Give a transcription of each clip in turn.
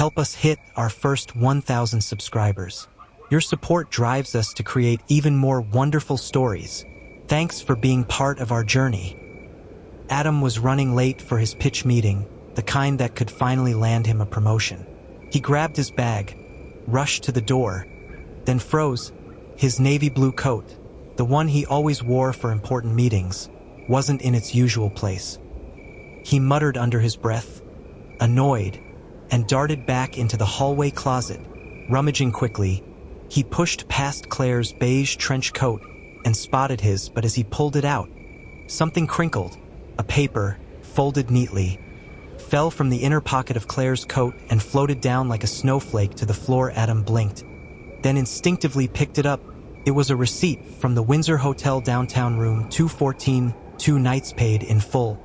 Help us hit our first 1,000 subscribers. Your support drives us to create even more wonderful stories. Thanks for being part of our journey. Adam was running late for his pitch meeting, the kind that could finally land him a promotion. He grabbed his bag, rushed to the door, then froze. His navy blue coat, the one he always wore for important meetings, wasn't in its usual place. He muttered under his breath, annoyed, and darted back into the hallway closet. Rummaging quickly, he pushed past Claire's beige trench coat and spotted his, but as he pulled it out, something crinkled. A paper, folded neatly, fell from the inner pocket of Claire's coat and floated down like a snowflake to the floor. Adam blinked, then instinctively picked it up. It was a receipt from the Windsor Hotel downtown, room 214, 2 nights paid in full.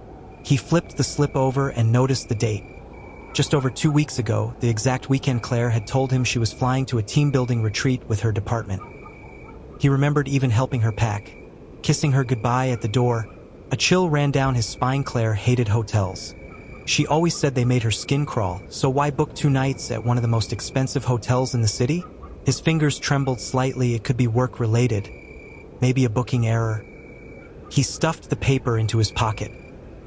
He flipped the slip over and noticed the date. Just over 2 weeks ago, the exact weekend Claire had told him she was flying to a team-building retreat with her department. He remembered even helping her pack, kissing her goodbye at the door. A chill ran down his spine. Claire hated hotels. She always said they made her skin crawl, so why book 2 nights at one of the most expensive hotels in the city? His fingers trembled slightly. It could be work-related, maybe a booking error. He stuffed the paper into his pocket,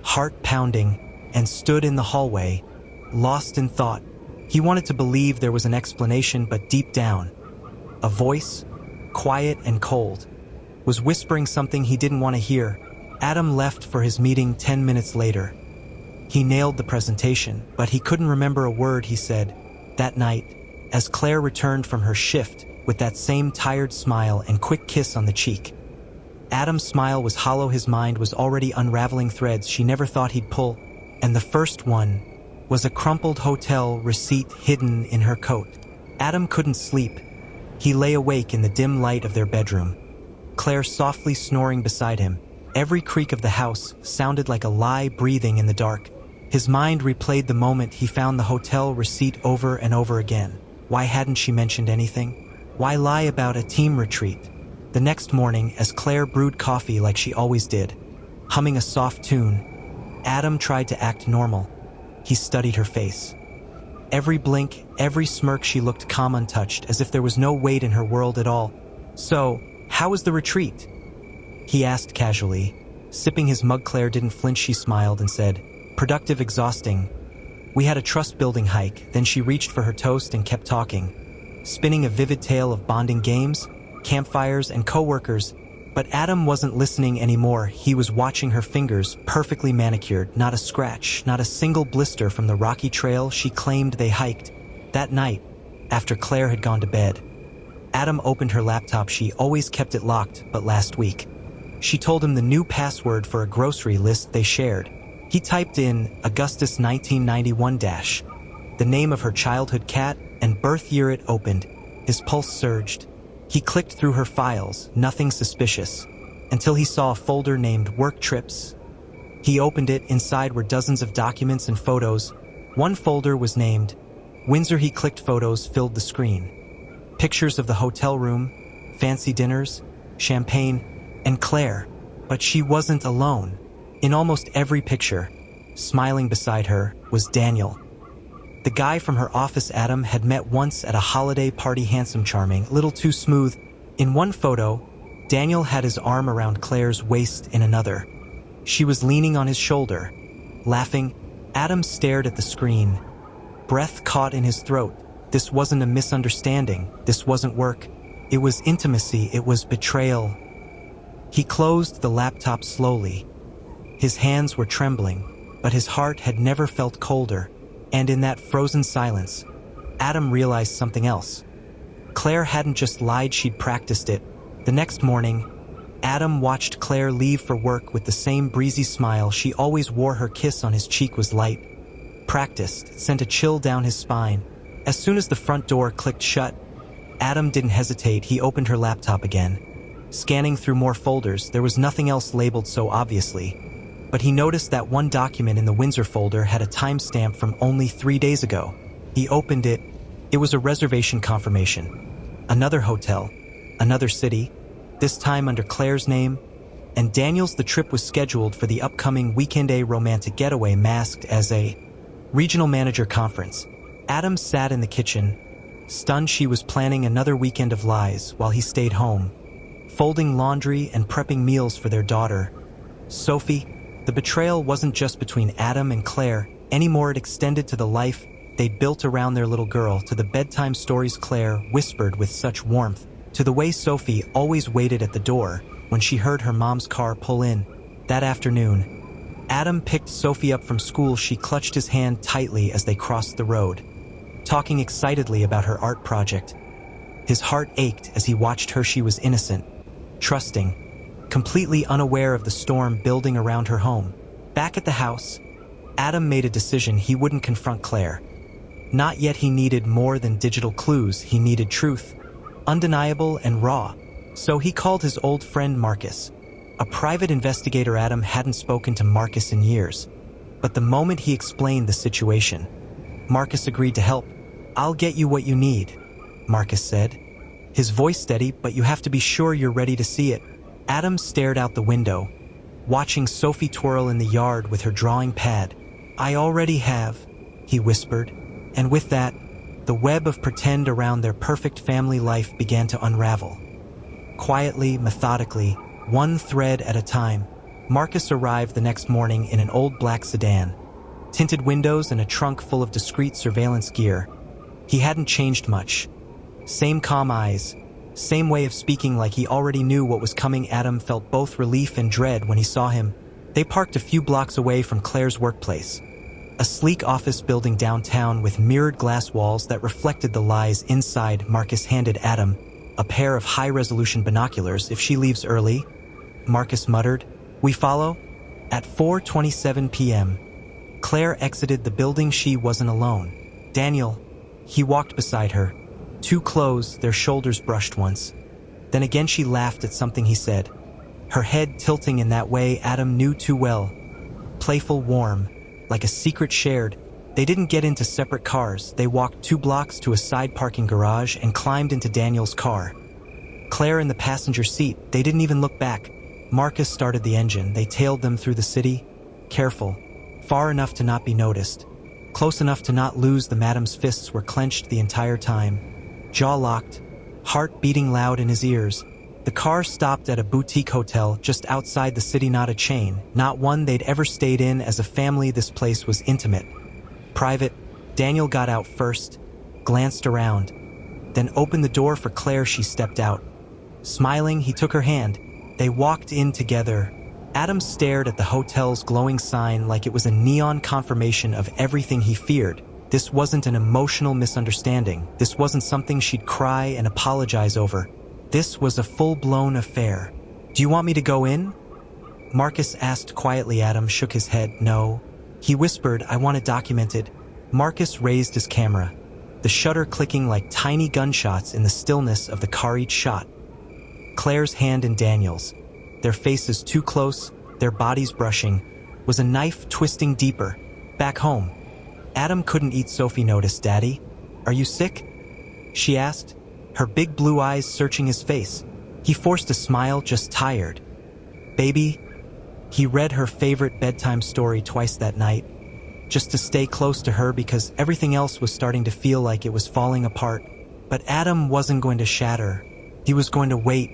heart pounding, and stood in the hallway, lost in thought. He wanted to believe there was an explanation, but deep down, a voice, quiet and cold, was whispering something he didn't want to hear. Adam left for his meeting 10 minutes later. He nailed the presentation, but he couldn't remember a word he said. That night, as Claire returned from her shift with that same tired smile and quick kiss on the cheek, Adam's smile was hollow. His mind was already unraveling threads she never thought he'd pull, and the first one was a crumpled hotel receipt hidden in her coat. Adam couldn't sleep. He lay awake in the dim light of their bedroom, Claire softly snoring beside him. Every creak of the house sounded like a lie breathing in the dark. His mind replayed the moment he found the hotel receipt over and over again. Why hadn't she mentioned anything? Why lie about a team retreat? The next morning, as Claire brewed coffee like she always did, humming a soft tune, Adam tried to act normal. He studied her face. Every blink, every smirk, she looked calm, untouched, as if there was no weight in her world at all. So, how was the retreat? He asked casually. Sipping his mug, Claire didn't flinch. She smiled and said, productive, exhausting. We had a trust-building hike. Then she reached for her toast and kept talking, spinning a vivid tale of bonding games, campfires, and coworkers. But Adam wasn't listening anymore. He was watching her fingers, perfectly manicured, not a scratch, not a single blister from the rocky trail she claimed they hiked. That night, after Claire had gone to bed, Adam opened her laptop. She always kept it locked, but last week, she told him the new password for a grocery list they shared. He typed in Augustus 1991 the name of her childhood cat and birth year. It opened. His pulse surged. He clicked through her files, nothing suspicious, until he saw a folder named Work Trips. He opened it. Inside were dozens of documents and photos. One folder was named Windsor. He clicked. Photos filled the screen. Pictures of the hotel room, fancy dinners, champagne, and Claire. But she wasn't alone. In almost every picture, smiling beside her, was Daniel, the guy from her office Adam had met once at a holiday party. Handsome, charming, a little too smooth. In one photo, Daniel had his arm around Claire's waist. In another, she was leaning on his shoulder, laughing. Adam stared at the screen, breath caught in his throat. This wasn't a misunderstanding. This wasn't work. It was intimacy. It was betrayal. He closed the laptop slowly. His hands were trembling, but his heart had never felt colder. And in that frozen silence, Adam realized something else. Claire hadn't just lied, she'd practiced it. The next morning, Adam watched Claire leave for work with the same breezy smile she always wore. Her kiss on his cheek was light, practiced. It sent a chill down his spine. As soon as the front door clicked shut, Adam didn't hesitate. He opened her laptop again, scanning through more folders. There was nothing else labeled so obviously, but he noticed that one document in the Windsor folder had a timestamp from only 3 days ago. He opened it. It was a reservation confirmation. Another hotel, another city, this time under Claire's name, and Daniel's. The trip was scheduled for the upcoming weekend, a romantic getaway masked as a regional manager conference. Adam sat in the kitchen, stunned. She was planning another weekend of lies while he stayed home, folding laundry and prepping meals for their daughter, Sophie. The betrayal wasn't just between Adam and Claire anymore. It extended to the life they'd built around their little girl, to the bedtime stories Claire whispered with such warmth, to the way Sophie always waited at the door when she heard her mom's car pull in. That afternoon, Adam picked Sophie up from school. She clutched his hand tightly as they crossed the road, talking excitedly about her art project. His heart ached as he watched her. She was innocent, trusting, completely unaware of the storm building around her home. Back at the house, Adam made a decision. He wouldn't confront Claire. Not yet. He needed more than digital clues. He needed truth, undeniable and raw. So he called his old friend Marcus, a private investigator. Adam hadn't spoken to Marcus in years, but the moment he explained the situation, Marcus agreed to help. "I'll get you what you need," Marcus said, his voice steady. "But you have to be sure you're ready to see it." Adam stared out the window, watching Sophie twirl in the yard with her drawing pad. "I already have," he whispered, and with that, the web of pretend around their perfect family life began to unravel. Quietly, methodically, one thread at a time, Marcus arrived the next morning in an old black sedan, tinted windows and a trunk full of discreet surveillance gear. He hadn't changed much. Same calm eyes, same way of speaking, like he already knew what was coming. Adam felt both relief and dread when he saw him. They parked a few blocks away from Claire's workplace, a sleek office building downtown with mirrored glass walls that reflected the lies inside. Marcus handed Adam a pair of high-resolution binoculars. "If she leaves early," Marcus muttered, "we follow." At 4:27 p.m., Claire exited the building. She wasn't alone. Daniel, he walked beside her, too close. Their shoulders brushed once. Then again she laughed at something he said, her head tilting in that way Adam knew too well. Playful, warm, like a secret shared. They didn't get into separate cars. They walked 2 blocks to a side parking garage and climbed into Daniel's car, Claire in the passenger seat. They didn't even look back. Marcus started the engine. They tailed them through the city, careful, far enough to not be noticed, close enough to not lose them. Adam's fists were clenched the entire time, jaw locked, heart beating loud in his ears. The car stopped at a boutique hotel just outside the city, not a chain, not one they'd ever stayed in as a family. This place was intimate, private. Daniel got out first, glanced around, then opened the door for Claire. She stepped out. Smiling, he took her hand. They walked in together. Adam stared at the hotel's glowing sign like it was a neon confirmation of everything he feared. This wasn't an emotional misunderstanding. This wasn't something she'd cry and apologize over. This was a full-blown affair. "Do you want me to go in?" Marcus asked quietly. Adam shook his head. "No." He whispered, "I want it documented." Marcus raised his camera, the shutter clicking like tiny gunshots in the stillness of the car. Each shot, Claire's hand in Daniel's, their faces too close, their bodies brushing, was a knife twisting deeper. Back home, Adam couldn't eat. Sophie noticed. "Daddy, are you sick?" she asked, her big blue eyes searching his face. He forced a smile. "Just tired, baby." He read her favorite bedtime story twice that night, just to stay close to her because everything else was starting to feel like it was falling apart. But Adam wasn't going to shatter. He was going to wait,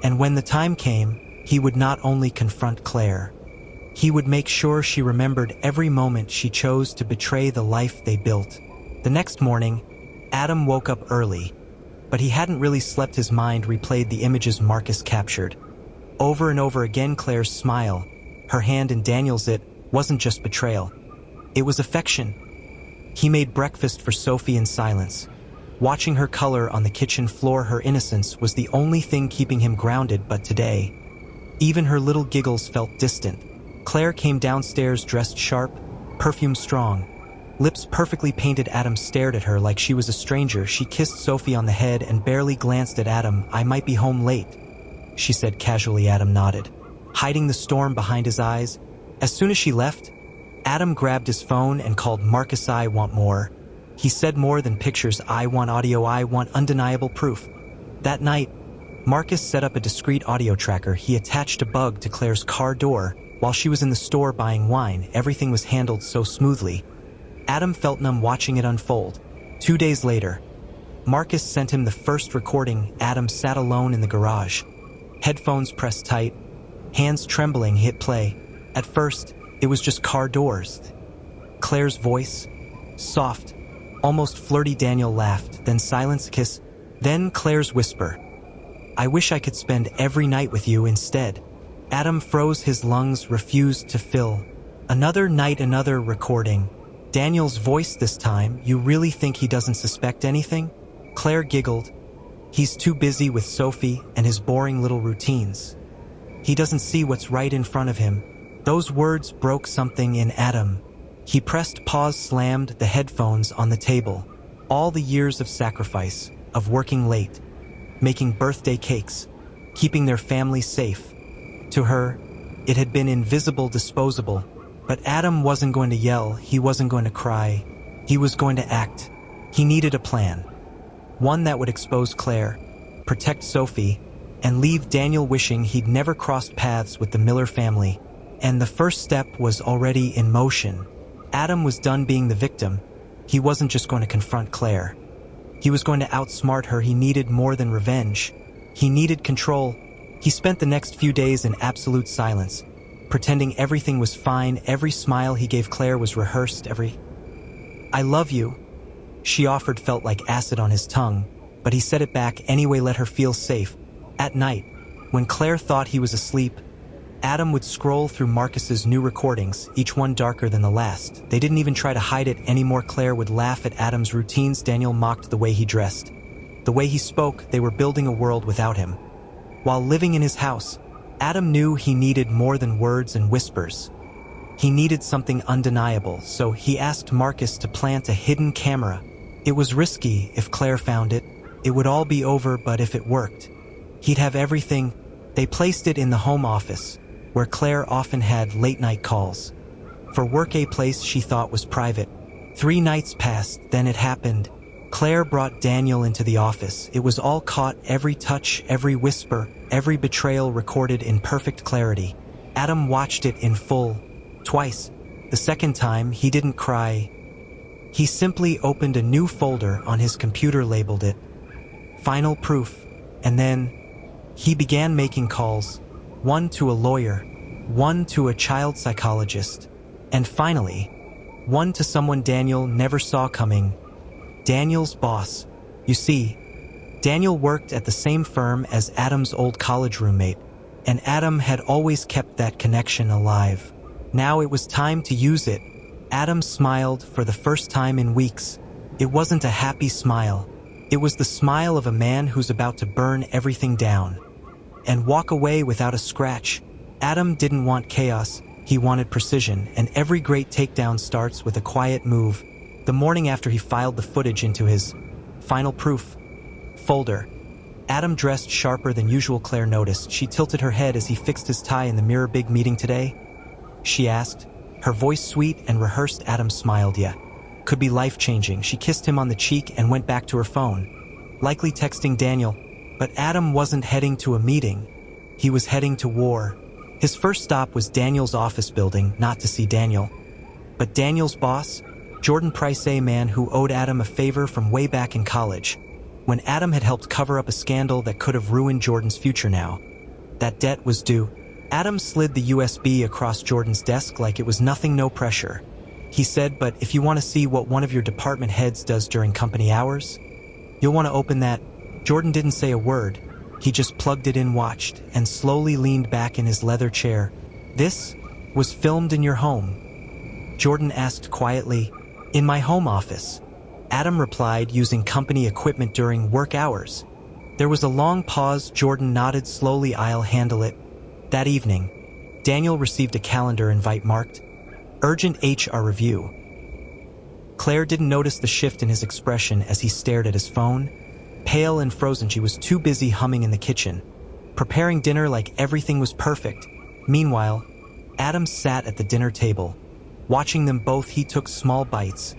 and when the time came, he would not only confront Claire, he would make sure she remembered every moment she chose to betray the life they built. The next morning, Adam woke up early, but he hadn't really slept. His mind replayed the images Marcus captured. Over and over again, Claire's smile, her hand in Daniel's. It wasn't just betrayal. It was affection. He made breakfast for Sophie in silence, watching her color on the kitchen floor. Her innocence was the only thing keeping him grounded. But today, even her little giggles felt distant. Claire came downstairs dressed sharp, perfume strong, lips perfectly painted. Adam stared at her like she was a stranger. She kissed Sophie on the head and barely glanced at Adam. "I might be home late," she said casually. Adam nodded, hiding the storm behind his eyes. As soon as she left, Adam grabbed his phone and called Marcus. "I want more." He said, "More than pictures. I want audio. I want undeniable proof." That night, Marcus set up a discreet audio tracker. He attached a bug to Claire's car door while she was in the store buying wine. Everything was handled so smoothly. Adam felt numb watching it unfold. 2 days later, Marcus sent him the first recording. Adam sat alone in the garage. Headphones pressed tight, hands trembling, hit play. At first, it was just car doors. Claire's voice, soft, almost flirty. Daniel laughed, then silence, kiss, then Claire's whisper. I wish I could spend every night with you instead. Adam froze, his lungs refused to fill. Another night, another recording. Daniel's voice this time. You really think he doesn't suspect anything? Claire giggled. He's too busy with Sophie and his boring little routines. He doesn't see what's right in front of him. Those words broke something in Adam. He pressed pause, slammed the headphones on the table. All the years of sacrifice, of working late, making birthday cakes, keeping their family safe. To her, it had been invisible, disposable. But Adam wasn't going to yell, he wasn't going to cry. He was going to act. He needed a plan. One that would expose Claire, protect Sophie, and leave Daniel wishing he'd never crossed paths with the Miller family. And the first step was already in motion. Adam was done being the victim. He wasn't just going to confront Claire. He was going to outsmart her. He needed more than revenge. He needed control. He spent the next few days in absolute silence, pretending everything was fine. Every smile he gave Claire was rehearsed. I love you, she offered, felt like acid on his tongue, but he said it back anyway, let her feel safe. At night, when Claire thought he was asleep, Adam would scroll through Marcus's new recordings, each one darker than the last. They didn't even try to hide it anymore. Claire would laugh at Adam's routines. Daniel mocked the way he dressed, the way he spoke. They were building a world without him. While living in his house, Adam knew he needed more than words and whispers. He needed something undeniable, so he asked Marcus to plant a hidden camera. It was risky. If Claire found it, it would all be over, but if it worked, he'd have everything. They placed it in the home office, where Claire often had late-night calls. For work, a place she thought was private. 3 nights passed, then it happened. Claire brought Daniel into the office. It was all caught, every touch, every whisper, every betrayal recorded in perfect clarity. Adam watched it in full, twice. The second time, he didn't cry. He simply opened a new folder on his computer, labeled it Final Proof, and then he began making calls, one to a lawyer, one to a child psychologist, and finally, one to someone Daniel never saw coming. Daniel's boss. You see, Daniel worked at the same firm as Adam's old college roommate, and Adam had always kept that connection alive. Now it was time to use it. Adam smiled for the first time in weeks. It wasn't a happy smile. It was the smile of a man who's about to burn everything down and walk away without a scratch. Adam didn't want chaos, he wanted precision, and every great takedown starts with a quiet move. The morning after he filed the footage into his Final Proof folder, Adam dressed sharper than usual. Claire noticed. She tilted her head as he fixed his tie. In the mirror, big meeting today? She asked, her voice sweet and rehearsed. Adam smiled. Yeah, could be life-changing. She kissed him on the cheek and went back to her phone, likely texting Daniel. But Adam wasn't heading to a meeting. He was heading to war. His first stop was Daniel's office building, not to see Daniel, but Daniel's boss, Jordan Price, a man who owed Adam a favor from way back in college, when Adam had helped cover up a scandal that could have ruined Jordan's future. Now that debt was due. Adam slid the USB across Jordan's desk like it was nothing, no pressure. He said, but if you want to see what one of your department heads does during company hours, you'll want to open that. Jordan didn't say a word. He just plugged it in, watched, and slowly leaned back in his leather chair. This was filmed in your home? Jordan asked quietly. In my home office, Adam replied, using company equipment during work hours. There was a long pause. Jordan nodded slowly. I'll handle it. That evening, Daniel received a calendar invite marked Urgent HR Review. Claire didn't notice the shift in his expression as he stared at his phone. Pale and frozen, she was too busy humming in the kitchen, preparing dinner like everything was perfect. Meanwhile, Adam sat at the dinner table, watching them both. He took small bites,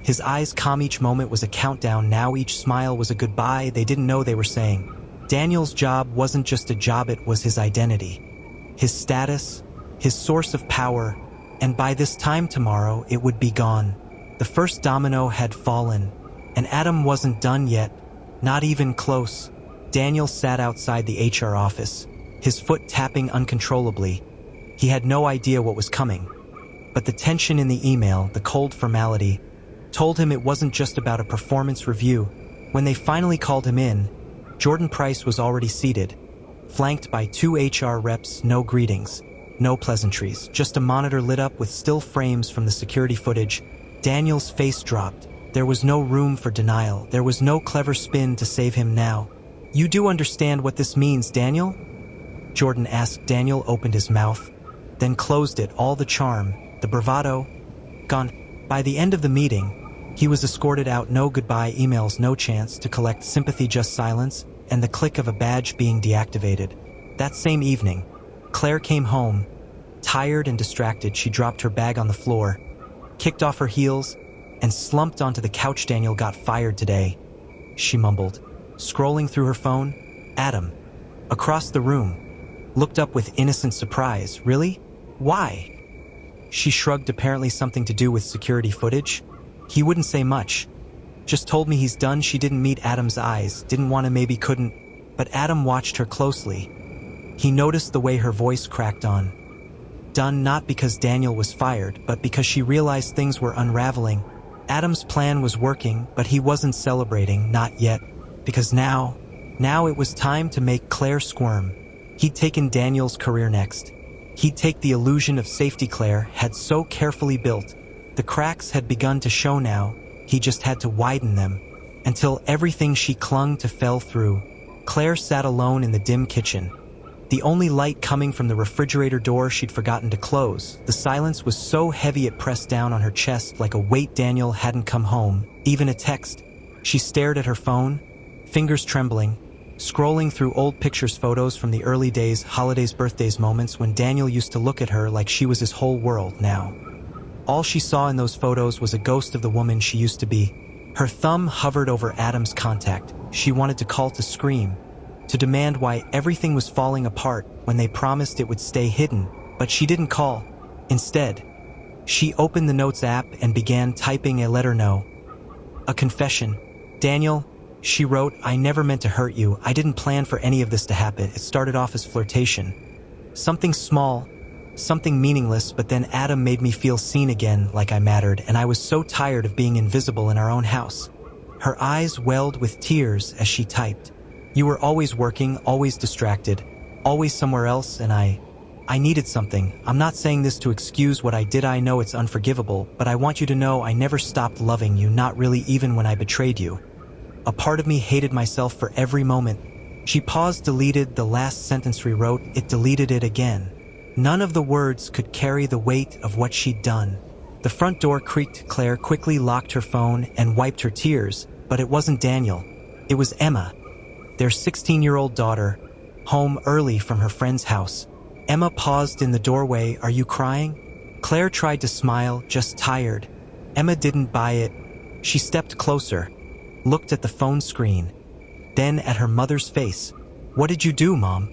his eyes calm. Each moment was a countdown. Now each smile was a goodbye they didn't know they were saying. Daniel's job wasn't just a job, it was his identity, his status, his source of power, and by this time tomorrow it would be gone. The first domino had fallen, And Adam wasn't done yet, not even close. Daniel sat outside the HR office, his foot tapping uncontrollably. He had no idea what was coming. But the tension in the email, the cold formality, told him it wasn't just about a performance review. When they finally called him in, Jordan Price was already seated, flanked by 2 HR reps. No greetings, no pleasantries, just a monitor lit up with still frames from the security footage. Daniel's face dropped. There was no room for denial. There was no clever spin to save him now. "You do understand what this means, Daniel?" Jordan asked. Daniel opened his mouth, then closed it. All the charm, the bravado, gone. By the end of the meeting, he was escorted out. No goodbye emails, no chance to collect sympathy, just silence and the click of a badge being deactivated. That same evening, Claire came home, tired and distracted. She dropped her bag on the floor, kicked off her heels, and slumped onto the couch. "Daniel got fired today," she mumbled, scrolling through her phone. Adam, across the room, looked up with innocent surprise. "Really? Why?" She shrugged. "Apparently something to do with security footage. He wouldn't say much. Just told me he's done." She didn't meet Adam's eyes, didn't want to, maybe couldn't, but Adam watched her closely. He noticed the way her voice cracked on. Done, not because Daniel was fired, but because she realized things were unraveling. Adam's plan was working, but he wasn't celebrating, not yet, because now it was time to make Claire squirm. He'd taken Daniel's career next. He'd take the illusion of safety Claire had so carefully built. The cracks had begun to show now. He just had to widen them, until everything she clung to fell through. Claire sat alone in the dim kitchen, the only light coming from the refrigerator door she'd forgotten to close. The silence was so heavy it pressed down on her chest like a weight. Daniel hadn't come home, even a text. She stared at her phone, fingers trembling, scrolling through old pictures, photos from the early days, holidays, birthdays, moments when Daniel used to look at her like she was his whole world. Now, all she saw in those photos was a ghost of the woman she used to be. Her thumb hovered over Adam's contact. She wanted to call, to scream, to demand why everything was falling apart when they promised it would stay hidden, but she didn't call. Instead, she opened the Notes app and began typing a letter. No. A confession. "Daniel," she wrote, "I never meant to hurt you. I didn't plan for any of this to happen. It started off as flirtation. Something small, something meaningless, but then Adam made me feel seen again, like I mattered, and I was so tired of being invisible in our own house." Her eyes welled with tears as she typed. "You were always working, always distracted, always somewhere else, and I needed something. I'm not saying this to excuse what I did. I know it's unforgivable, but I want you to know I never stopped loving you, not really, even when I betrayed you. A part of me hated myself for every moment." She paused, deleted the last sentence, rewrote it, deleted it again. None of the words could carry the weight of what she'd done. The front door creaked. Claire quickly locked her phone and wiped her tears, but it wasn't Daniel. It was Emma, their 16-year-old daughter, home early from her friend's house. Emma paused in the doorway. "Are you crying?" Claire tried to smile, just tired. Emma didn't buy it. She stepped closer, looked at the phone screen, then at her mother's face. "What did you do, Mom?"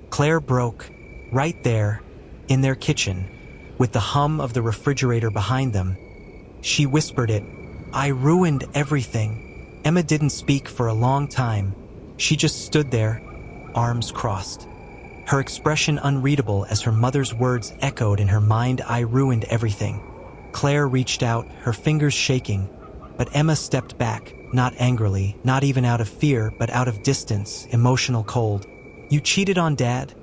Claire broke. Right there, in their kitchen, with the hum of the refrigerator behind them. She whispered it. "I ruined everything." Emma didn't speak for a long time. She just stood there, arms crossed, her expression unreadable as her mother's words echoed in her mind. "I ruined everything." Claire reached out, her fingers shaking, but Emma stepped back, not angrily, not even out of fear, but out of distance, emotional, cold. "You cheated on Dad?"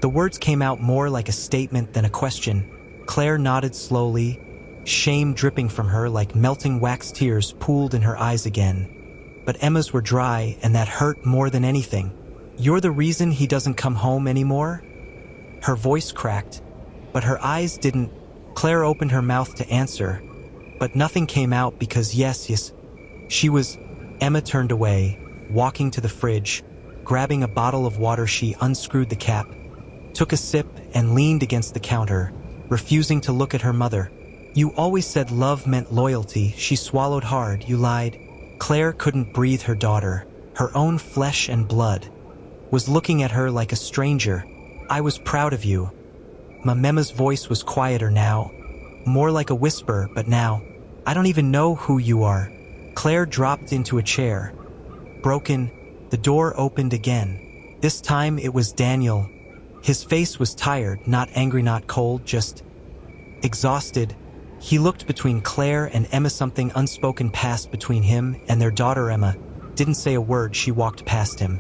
The words came out more like a statement than a question. Claire nodded slowly, shame dripping from her like melting wax. Tears pooled in her eyes again. But Emma's were dry, and that hurt more than anything. "You're the reason he doesn't come home anymore?" Her voice cracked, but her eyes didn't. Claire opened her mouth to answer, but nothing came out because yes. She was. Emma turned away, walking to the fridge, grabbing a bottle of water. She unscrewed the cap, took a sip, and leaned against the counter, refusing to look at her mother. "You always said love meant loyalty." She swallowed hard. "You lied." Claire couldn't breathe. Her daughter, her own flesh and blood, was looking at her like a stranger. "I was proud of you." Emma's voice was quieter now, more like a whisper. "But now, I don't even know who you are." Claire dropped into a chair. Broken, the door opened again. This time it was Daniel. His face was tired, not angry, not cold, just exhausted. He looked between Claire and Emma. Something unspoken passed between him and their daughter. Emma didn't say a word. She walked past him,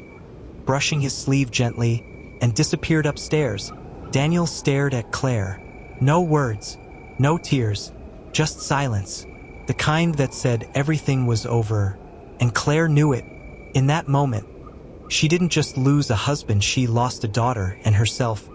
brushing his sleeve gently, and disappeared upstairs. Daniel stared at Claire. No words, no tears, just silence. The kind that said everything was over, and Claire knew it. In that moment, she didn't just lose a husband, she lost a daughter and herself.